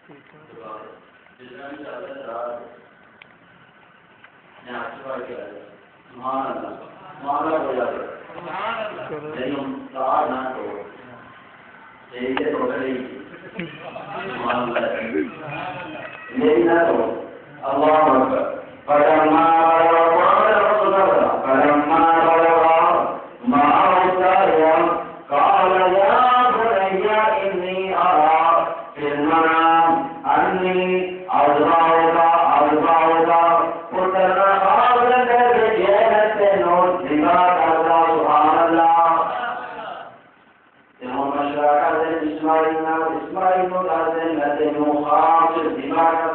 جتنا بھی چاہتا ہے سبحان اللہ معاملہ ہو جاتا ہے لیکن ہم سوال نہ کرو یہی تو رہی سبحان اللہ یہی نہ کرو اللہ اکبر فلما قال يا بني إني أرى في المنام أني أضرعك فتنخاذك بجنة نصبك سبحان الله تمام مشرق إسماعيل مقدم لدن مخاطر دماغ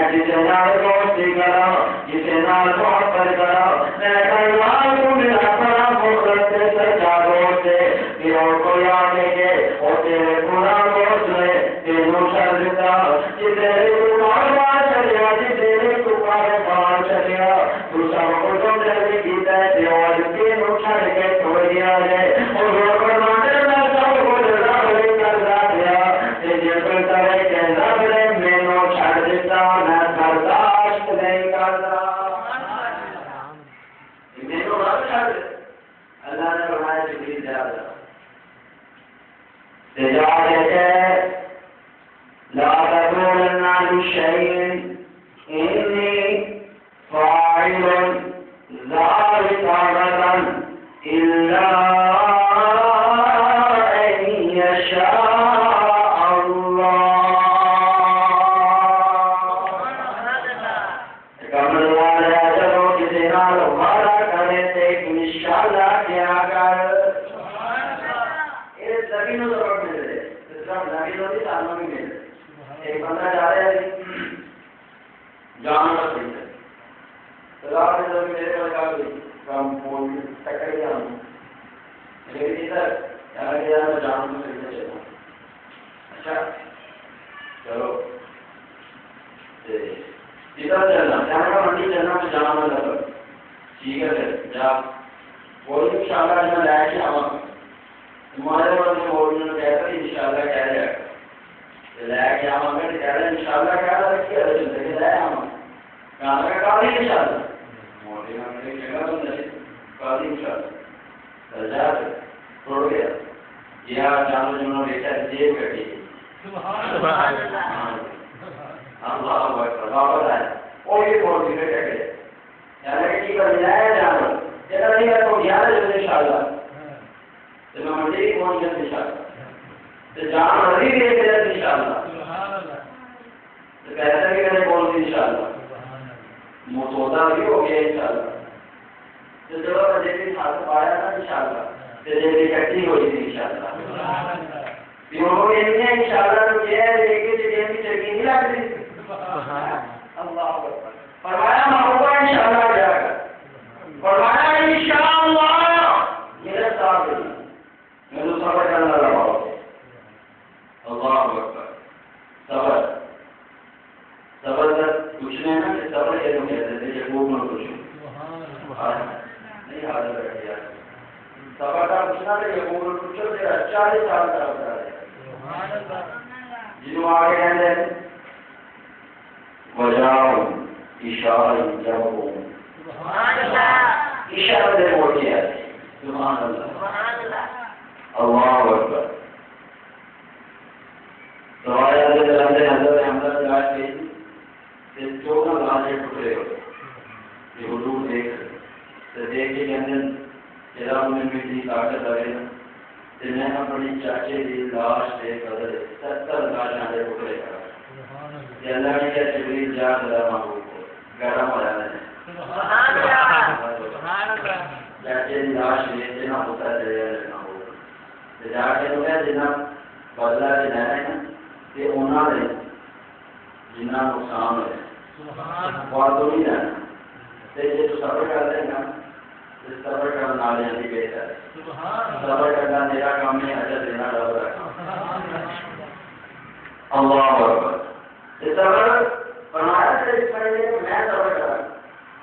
جسے نال دوستی کرا جسے نال محبت کرا میں کلمات کو میرا بڑا محبت سے سجادوں سے پھر کو یاد ہے وہ تیرے قرآن کو سنے تینوں شر دیتا جسے تمہارا بار چلیا جسے تمہارے بار چلیا تو سب کو جو دل کی تے اور تینوں چھڑ کے چھوڑ دیا ہے اور وہ فرماتے میں سب کو رب نے کر دیا تے جب کرے کہ رب نے مینوں چھڑ دیتا میں برداشت نہیں کرتا مینوں رب چھڑ اللہ نے فرمایا جبریل جا تجارت لا تقولن لشيء إني فاعل ذلك غدا إلا أن يشاء الله کمل والا جب کسی نال وعدہ کرے تے انشاءاللہ کیا کر یہ سبھی نو ضرورت مل رہے صرف نبی نو نہیں سانوں بھی مل رہے ایک بندہ جا رہا ہے جان کا صحیح ہے اللہ نے جب میرے کو کہا کہ کام بول ٹکر گیا ہوں لیکن ادھر یہاں گیا میں جان کو صحیح سے چلوں اچھا چلو ادھر چلنا جہاں کا منڈی چلنا میں جانا میں لگا ٹھیک ہے پھر جا کوئی انشاءاللہ میں لے کے آواں تمہارے بارے میں بولنے میں کہتا ہے انشاءاللہ کہہ جائے گا لے کے آواں میں کہہ رہا انشاءاللہ کہہ رہا رکھی ہے زندگی لے آواں کہاں کا کہا نہیں انشاءاللہ موٹی میں نے جگہ تو نہیں کہا نہیں انشاءاللہ جا توڑ گیا یہ جانو جنہوں نے بیٹا جیب کٹی سبحان اللہ اللہ اکبر واپس آئے اور یہ بہت دیر کٹ گئے یعنی کہ کی بن جائے جانو جگہ نہیں ہے تو 11 بجے انشاءاللہ تو میں منڈی پہنچ گیا انشاءاللہ تو جان ہری دیکھ گیا انشاءاللہ تو پیسے بھی میں نے بول دی انشاءاللہ سودا بھی ہو گیا انشاءاللہ تو جب میں دیکھی ساتھ پایا تھا انشاءاللہ تو جیسے کٹی ہوئی تھی انشاءاللہ انہوں نے انشاءاللہ تو کیا ہے ایک ہی جگہ کی چکی نہیں لگ رہی اللہ اکبر فرمایا محبوبہ انشاءاللہ جا کر فرمایا انشاءاللہ میرے ساتھ میں تو صبر کرنا لگا اللہ اکبر صبر صبر کا کچھ نہیں نا کہ صبر یہ لوگ کہتے تھے کہ وہ میں کچھ نہیں حاضر رکھ دیا صبر کا پوچھنا تھا کہ وہ میں کچھ 40 سال کا ہوتا ہے جنہوں آگے کہتے ہیں وجاؤ اشارہ جاؤ اشارہ دے بولتی ہے سبحان اللہ اللہ اکبر سوایا دے دلانے حضرت حمزہ جا کے جو نہ لانے ٹکڑے ہو یہ حضور دیکھ تو دیکھ کے اندر چلا انہیں میری طاقت لگے نا تو میں اپنی چاچے کی لاش دے قدر 70 لاشاں دے ٹکڑے کرا کہ اللہ نے کیا جبریل جا ذرا محبوب کو گرم ہو جانے چاچے کی لاش لے جنا ہوتا ہے لگنا ہو جا کے تو کہہ دینا بدلا دینا ہے نا کہ انہوں نے جنہ نقصان ہوئے بہت تو نہیں رہنا تو صبر کرتے ہیں نا صبر کرنا بھی بہتر ہے صبر کرنا میرا کام ہے اجر دینا رب رکھنا اللہ اکبر صبر فرمایا تھا اس پہلے کہ میں صبر کرا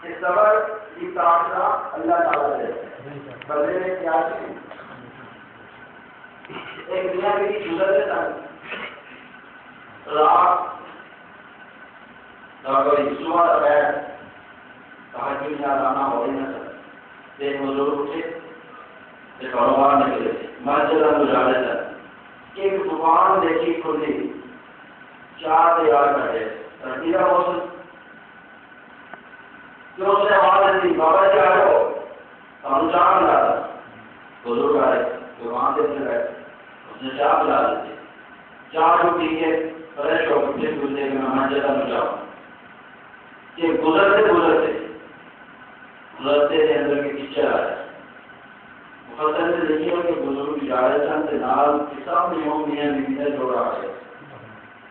اس صبر کی تاثرہ اللہ تعالیٰ دے بدلے میں کیا چیز ایک دنیا کی گزرتے تھا رات صبح دوپہر تہجد میں آنا ہو ہی نہ سکتا ایک بزرگ اٹھے ایک کاروبار نکلے مسجد گزارے تھا ایک دکان دیکھی کھلی 4 دیوار بیٹھے سردی کا موسم جو اس نے آواز دی بابا جی آ جاؤ ہم چاہ بلا تھا بزرگ آئے دکان دیکھنے بیٹھے اس نے چاہ بلا دی چاہ جو پی کے فریش ہو کے گزرے کہ میں مسجد میں جاؤں کہ گزرتے کے اندر کے ٹیچر آیا مقدر نے دیکھا کہ بزرگ جا رہے تھے کہ نال کسان نہیں ہوں میاں بیوی نے جوڑا آئے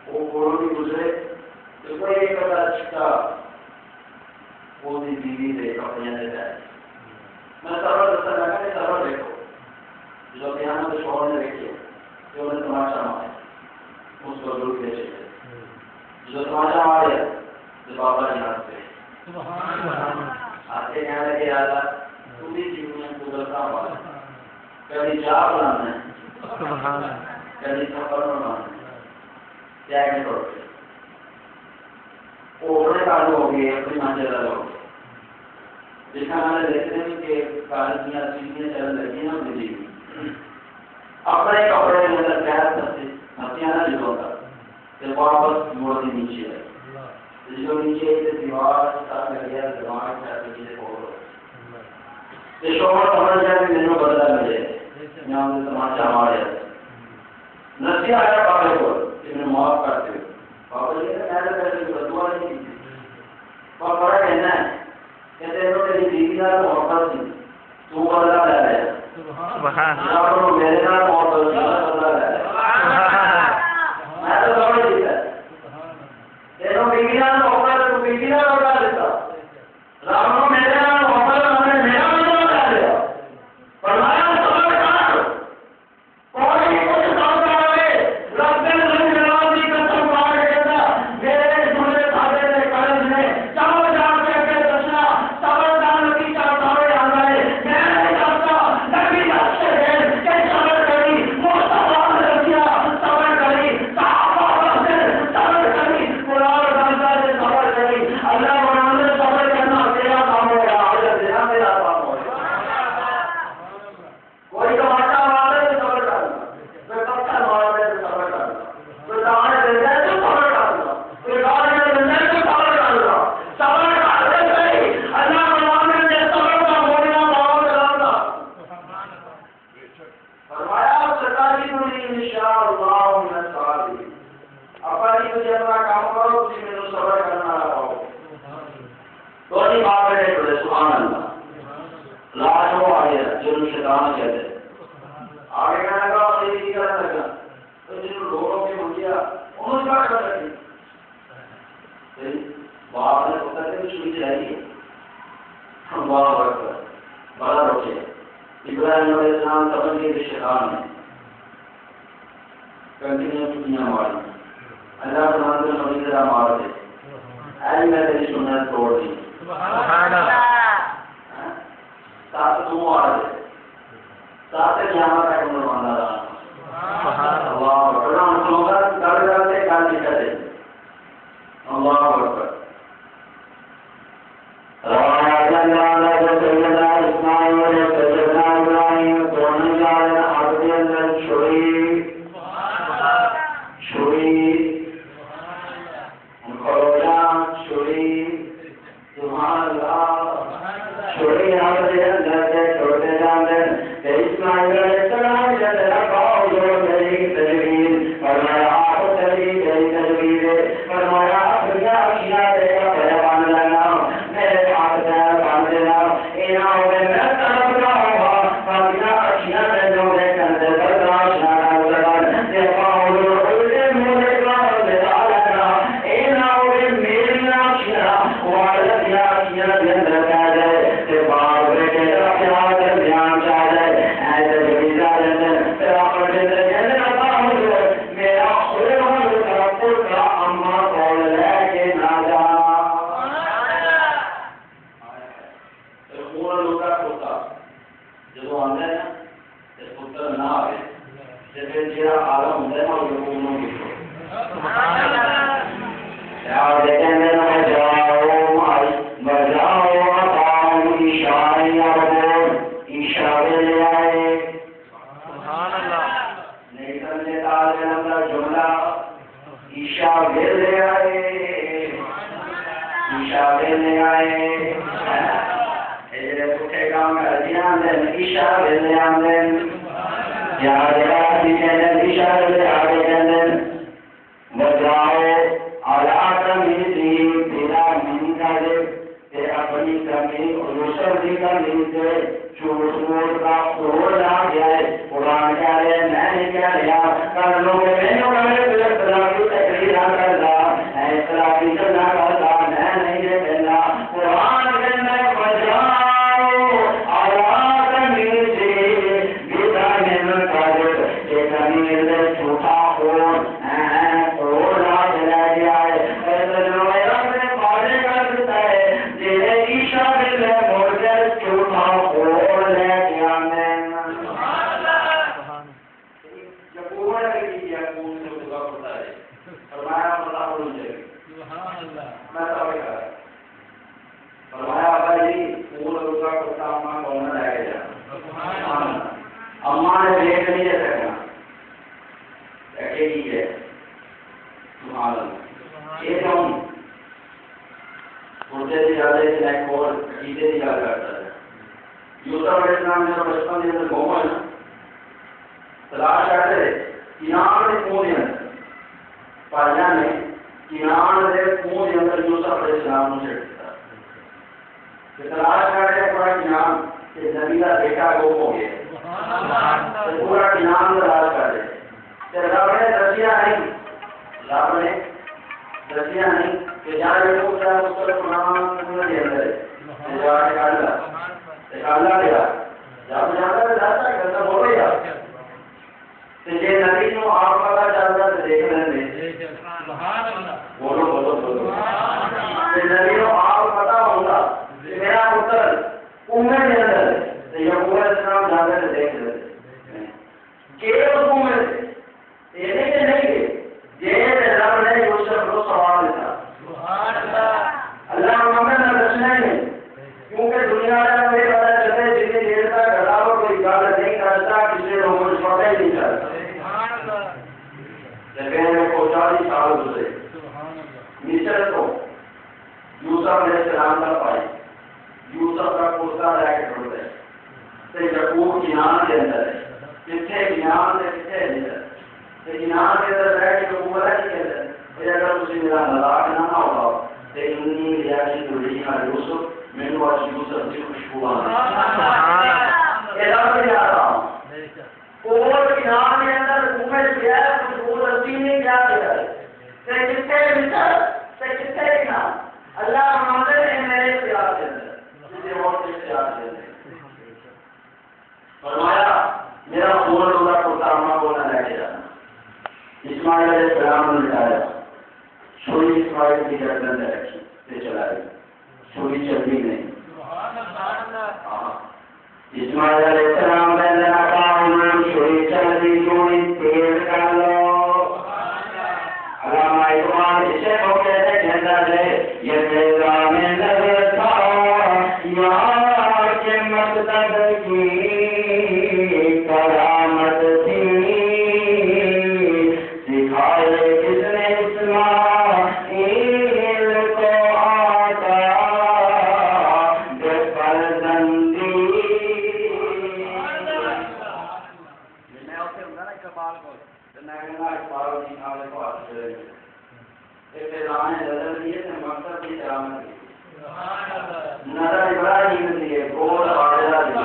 وہ کوڑوں بھی گزرے تو کوئی ایک بڑا چھٹا وہ بیوی دے کپڑے دے جائے میں سرور دستا لگا کہ سرور دیکھو جو قیامت شوہر نے دیکھے جو انہیں تماشا مارے اس کو ضرور بیچے جو تماشا مارے جو بابا جی آتے آتے کہنے لگے آدھا تم بھی جیونی قدرتا ہوا کبھی جا بلانا ہے کبھی سفر میں بلانا ہے کیا کہ کرتے وہ اپنے کارو ہو گئے اپنی منزل ہو گئے دیکھا ہمارے دیکھتے ہیں کہ کالیاں سیڑھیاں چلنے لگی ہیں بجلی اپنے کپڑے کے اندر پیار کرتے ہتھیاں نہ جلوتا پھر واپس موڑ کے نیچے آئے جو نیچے دیوار ساتھ لگ گیا دماغ چاہتے چیزیں کھول رہے یہ شوہر سمجھ جائے کہ میرے بدلا ملے یہاں سے تماشا مارے نسی آیا پاپے کو کہ میں معاف کرتے ہوں پاپا جی نے کہا کہ بدوا نہیں کی پاپا بڑا کہنا ہے کہتے ہیں میری بیوی نال محبت تھی تو بدلا لے رہا میرے نال محبت تھی بدلا لے رہا میں تو سمجھ لیتا تینوں بیوی نال محبت تو بیوی نال بدلا لیتا رام کو میرے نال محبت میں نے میرا بدلا لے لیا فرمایا یہ تو مجھے بھی یاد ہے کہ ایک اور عقیدے کی یاد کرتا ہے یوسف علیہ السلام نے بچپن کے اندر گھوما نا تلاش کرتے رہے کنان کے کنویں کے اندر پایا نے کنان کے کنویں کے اندر یوسف علیہ السلام نے چھڑ دیا تلاش کرتے پورا کنان کہ نبی کا بیٹا گم ہو گیا پورا کنان تلاش کر رہے رب نے دسیا نہیں رب نے دسیا نہیں کہ جا کے پوچھا اس کا قرآن کے اندر ہے جا کے کالا گیا جب جانا تو جاتا ہے گھر ہو گیا جی نبی نو آپ پتا چلتا تو دیکھ لیں بولو بولو بولو نبی نو آپ پتا ہوگا کہ میرا پتر کنویں کے اندر ہے یا پورا اسلام جاتا تو دیکھ لیں کہ اس کنویں سے یہ نہیں کہ نہیں یہ رب نے یوسف کو سوال دیتا اللہ محمد نے دسنا ہی نہیں کیونکہ دنیا میں میرے پتا چلتے جتنی دیر تک اللہ کو کوئی عبادت نہیں کرتا کسی لوگوں کو پتہ ہی نہیں چلتا لیکن کو 40 سال گزرے مصر کو یوسف علیہ السلام کا پائی یوسف کا کرتا رہ کے ٹوٹ گئے تو یعقوب کنان کے اندر ہے کتنے کنان سے کتنے اندر کنان کے اندر رہ کے یعقوب رہ کے اندر اگر تسی میرا مذاق نہ ہوگا تو انی ریاضی دنیا یوسف میں نے آج یوسف کی خوشبو آنا یہ رب یاد رہا ہوں اور کنان کے اندر گھومے گیا خوشبو رسی نہیں کیا گیا کہ کتنے مصر سے کتنے کنان اللہ محمد نے میرے اختیار کے اندر کسی اور کے اختیار کے اندر فرمایا میرا خون روزہ پرتامہ بولنا لے کے جانا اسماعیل علیہ السلام نے بتایا چھری اسماعیل کی گردن میں رکھی پھر چلائی چھری چلنی نہیں اسماعیل علیہ السلام نے کہا چھری چلنی چھری تیز کر لو علامہ اقبال اسے کو کہتے کہتا ہے یہ تیزا میں نظر تھا یار کے مقصد کی کرامت تھی سکھائے کس نے اسماعیل کو آتا بے فرزندی میں اسے ہوں گا نا اقبال کو میں کہنا اقبال کی نالے کو آتا ہے ایک اعلان نظر دیے تھے مقصد کی کرامت کی نظر ابراہیم دیے گول آجرہ دیے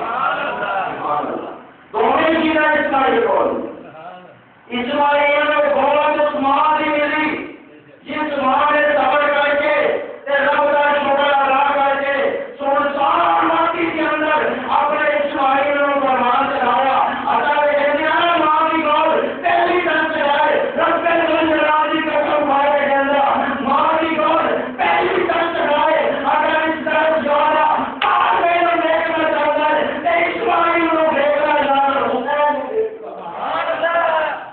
دونوں چیزیں اسماعیل کو اسماعیل کو گول اس ماں دی ملی جس ماں نے صبر کر کے رب کا شکر ادا کر کے سنسان مٹی کے اندر اپنے اسماعیل کو فرمان چلایا اللہ نے کہہ دیا ماں کی گول پہلی طرف سے آئے رب کے جلال کی قسم کھا کے کہہ دیا ماں کی گول پہلی طرف سے آئے اگر اس طرف جانا آج میں نے دیکھنا چاہتا ہے اسماعیل کو دیکھنا جانا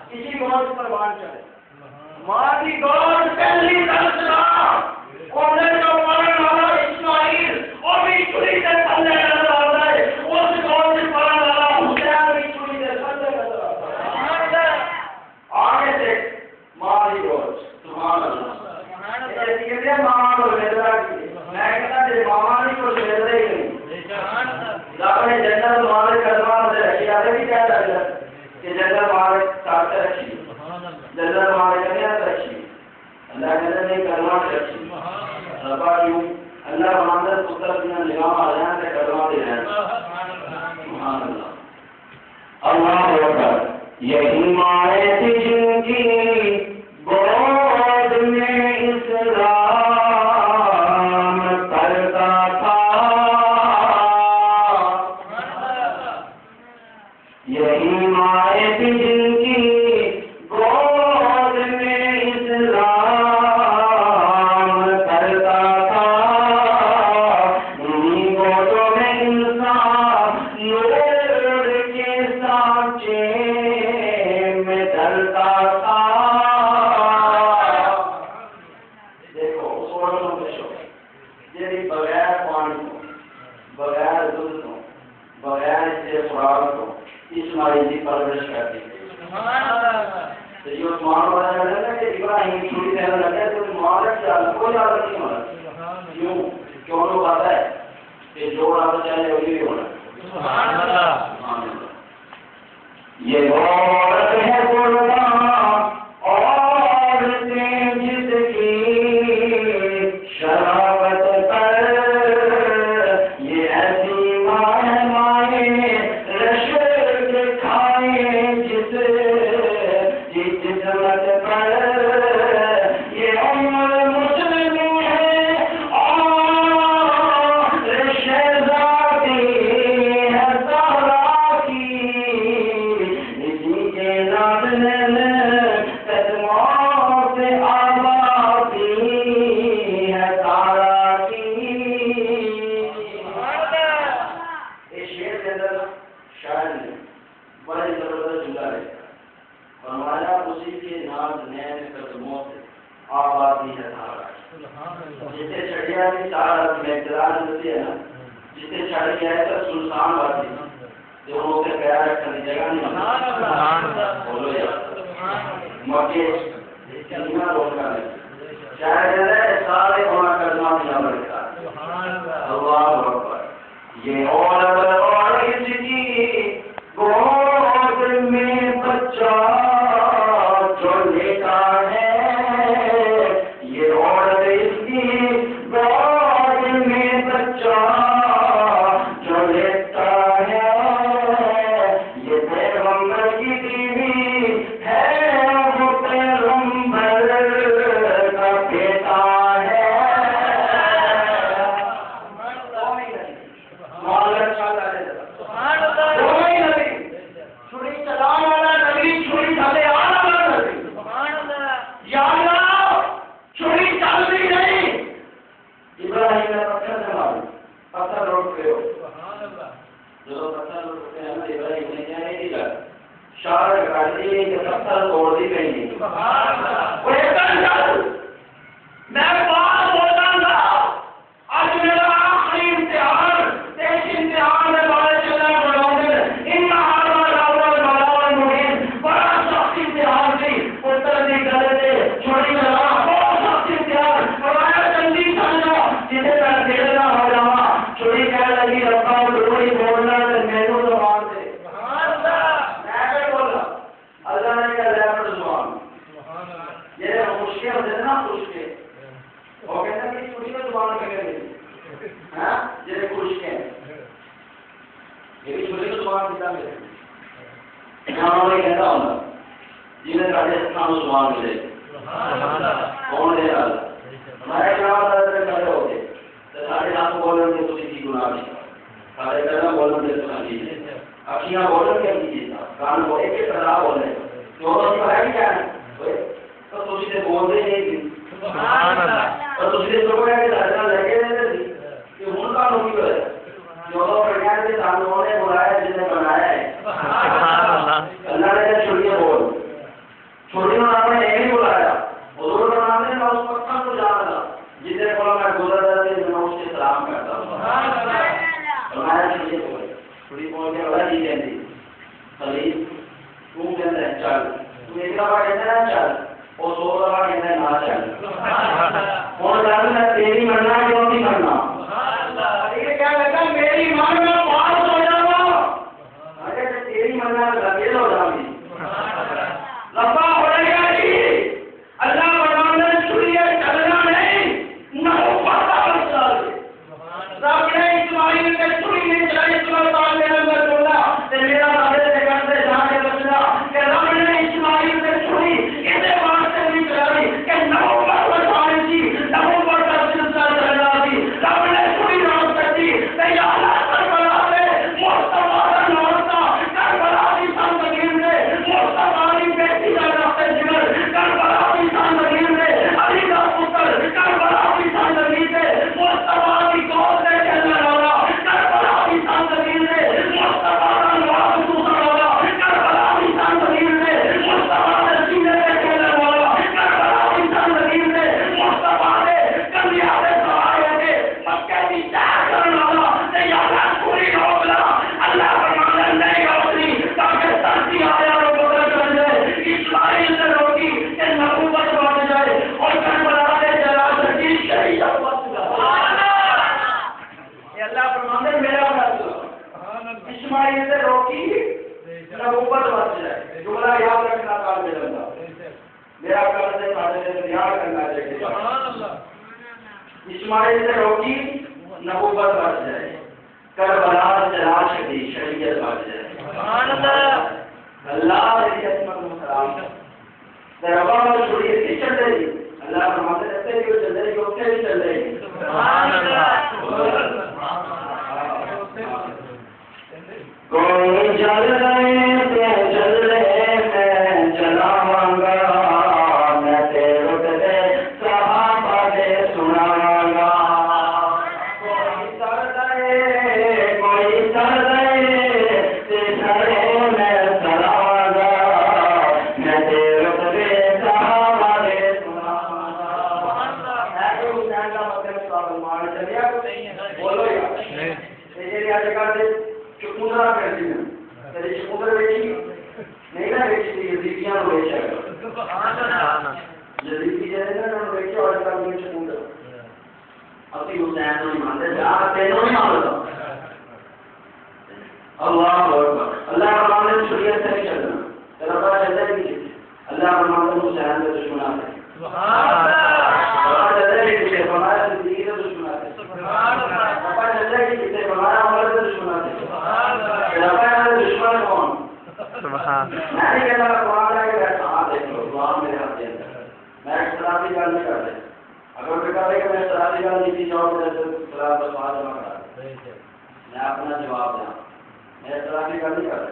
کسی گول پر مان چلے ماں کی گول پہلی طرف سے اور نے جو پڑھنے والا اسماعیل اور بھی چوری سے پلے نظر آتا ہے اس گول سے پڑھنے والا حسین بھی چوری سے پلے نظر آتا ہے آگے سے ماں کی گول سبحان اللہ یہ کہتے ماما کو لیدرا کی میں کہتا کہ ماما نہیں کو لیدرا ہی نہیں رب نے جنت مالے کلمہ مجھے رکھی آتے بھی کہتا ہے کہ جنت مالے ساتھ رکھی جنت مالے کنیات رکھی اللہ کہتا نہیں کلمہ رکھی ربا کیوں اللہ ماندر پتر اپنا نگاہ آ جائیں کہ کلمہ دے رہے ہیں سبحان اللہ اللہ اکبر یہی مائے تھی جن کی گود میں اسلام کرتا تھا یہی مائے تھی جن کی گود میں اسلام کرتا تھا انہیں گودوں میں انسان نور کے سانچے میں ڈلتا تھا بغیر پانی کو بغیر دودھ کو بغیر سے خوراک کو اسماعیل کی پرورش کرتی تھی تو یہ عثمان والا ہے نا کہ ابراہیم ابراہیم چھری کہنے لگے تو مالک سے کوئی عادت نہیں ہونا کیوں کیوں لوگ آتا ہے کہ جو آنا چاہے وہی بھی ہونا سبحان اللہ یہ عورت ہے قربان عورتیں جس کی شرافت پر یہ ایسی مائیں رشک کھائیں جس کی جسمت پر یہ عمر مسلم ہے اور شہزادی ہے سارا کی اسی کے نام قدموں سے آبادی ہے سارا کی یہ شعر کے اندر شاعر نے بڑے زبردست جملہ ہے فرمایا اسی کے نام نین قدموں سے آبادی ہے سارا جسے چڑھیا بھی سارا اعتراض ہوتی ہے نا جسے چڑھ گیا ہے تو سلطان والی جو لوگوں کے پیار رکھنے کی جگہ نہیں بولو یار مکے کلمہ روکا ہے شاید سارے گناہ کرنا بھی عمل کا اللہ اکبر یہ عورت اور اس کی گود میں بچہ جو لیتا ہے یہ عورت اس کی گود میں بچہ جو لیتا ہے یہ پیغمبر کی بیوی ہے وہ پیغمبر کا بیٹا ہے ابراہیم نے پتھر سے مارا پتھر روک گئے جو پتھر روکتے ہیں نا ابراہیم نے کیا نہیں دیا شاعر کر دی کہ پتھر توڑ دی گئی نہیں میں بات بولتا تھا آج میرا آخری امتحان تیس امتحان میں بارے چلنا بڑھاؤں گے ان بڑا سخت امتحان تھی پتھر بھی کرے تھے چھوڑی لگا بہت سخت امتحان بڑھایا جلدی سمجھو جسے میں دیکھنا ہو جاؤں چھوڑی کہنے لگی رکھا ہوں ضروری بولنا ہے میرے تو مان دے میں کیا بولا اللہ نے کہا لیبر زبان یہ مشکل ہوتے نا خوشکے وہ کہتا ہے کہ چھوٹی میں زبان کہہ گئی ہاں یہ خوشکے یہ بھی چھوٹی میں زبان کہتا ہے یہاں میں کہتا ہوں جنہیں راجستھان زبان ملے کون دے رہا ہمارے جہاں سے کھڑے ہو گئے تو سارے نام بولنے کے کسی کی گناہ نہیں سارے کرنا بولنے کے سنا دیجیے اکھیاں بولنے کے دیجیے کان بولے کے سزا بولنے دونوں کی بھائی کیا ہے تو تجھے سے بولتے نہیں تھی اور تجھے سے تو کہ دھرنا لگے رہتے تھی کہ ان کا نوکی ہے جو لوگ پڑھنے کے سامنے نے بلایا جس نے بنایا ہے اللہ نے چھوڑیے بول چھوٹی میں آپ نے نہیں بلایا حضور بنانے میں اس پتھر کو جانا تھا جسے بولا میں گزر رہتے میں اس کے سلام کرتا ہوں بنایا چھوٹی بول چھوٹی بول کے بڑا جی کہتی خلیل تم کہتے ہیں چل تم ایک دفعہ کہتے ہیں چل اور 100 دفعہ کہتے ہیں نہ چل اور جانے میں تیری اسماعیل سے روکی نبوت بچ جائے، کربلا چلا شدی شریعت بچ جائے. اللہ کی عظمت مسلام دربار میں شریعت کی چل رہی، اللہ فرماتے رہتے ہیں کہ وہ چل رہی ہے، اوکے بھی چل رہی ہے. کوئی چل رہے تھے چل رہے میں چلاواں گا، میں تیرے دے صحابہ دے سناواں گا. کوئی چل رہے تے چلے میں چلاواں گا، میں تیرے دے صحابہ دے سناواں گا. ایسے حسین کا مطلب سلمان چلیا بولو یار یہ آج کل چکندرا کرتی ہیں، تیری چکندر بیچی نہیں نہ بیچی تھی، یزیدیاں کو بیچا گیا. یزیدی جیسے نا بیچے اور کل میں چکندر ابھی حسین نہیں مانتے، تینوں نہیں مانتا. اللہ اکبر. اللہ فرمان نے شریعت سے نہیں چلنا، تیرا پتا چلتا ہے کہ اللہ فرمان نے حسین کے دشمنات ہیں، پتا چلتا ہے کہ ہمارے زندگی کے دشمنات ہیں، پتا چلتا ہے کہ ہمارا عمر کے دشمنات ہیں. دشمن کون؟ میں نہیں کہتا قرآن ہے کہ ہاتھ دیکھ لو، قرآن میرے ہاتھ کے اندر. میں اختلافی گل نہیں کرتے، اگر میں کہتے کہ میں اختلافی گل نہیں کی جاؤ تو اختلاف کا سوال جمع کرا میں اپنا جواب دیا. میں اختلافی گل نہیں کرتے.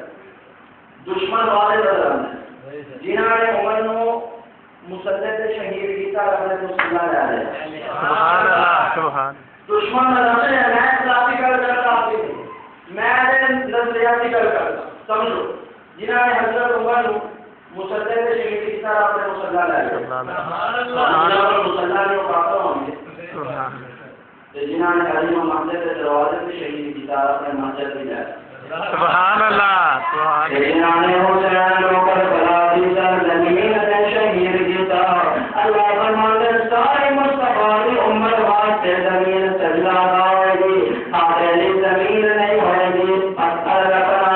دشمن والے نظر آتے جنہوں نے عمر نو مسلط شہید کیتا اپنے تو سلا لے رہے. دشمن نظر آتے ہیں. میں اختلافی گل کرتا میں نظریاتی گل کرتا سمجھو جنہوں نے حضرت عمر مسلط شہید کی طرح اپنے مسلح لے لیا مسلح نے اٹھاتا ہوں گے جنہوں نے حلیم و مسجد کے دروازے سے شہید کی طرح اپنے مسجد بھی لے سبحان اللہ. جنہوں نے حسین کو کربلا کی سرزمین سے شہید کی طرح اللہ فرماتے ساری مصطفیٰ کی امت واسطے زمین سجدہ ہوئے گی، ہمارے زمین نہیں ہوئے گی پتھر رکھنا.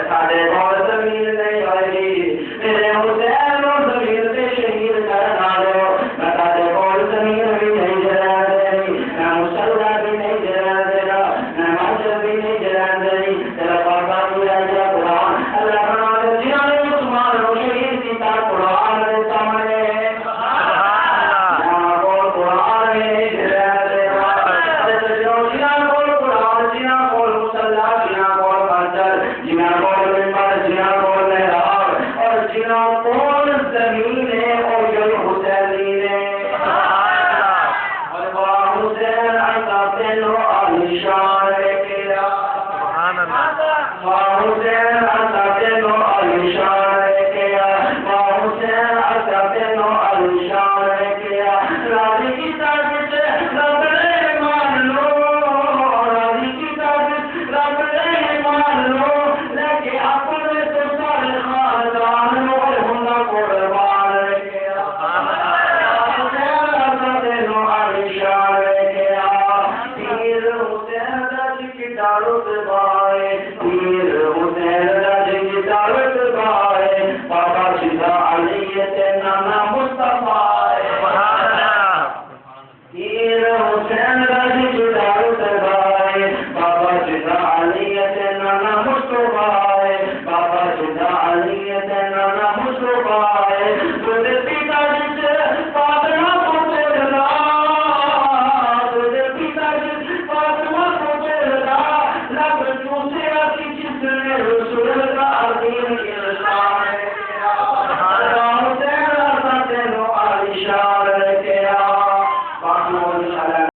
سارے اور زمین نہیں ہوئے گی میرے حسین کو زمین سے شہید کرنا دو. میں سارے اور زمین بھی نہیں جلا دے، میں مسلح بھی نہیں جلا دے گا، میں مسجد بھی نہیں جلا دے گی. تیرا پاپا بھی رہ گیا قرآن. اللہ فرماتے جنہوں نے مسلمان کو شہید کیا قرآن کے سامنے Mustafa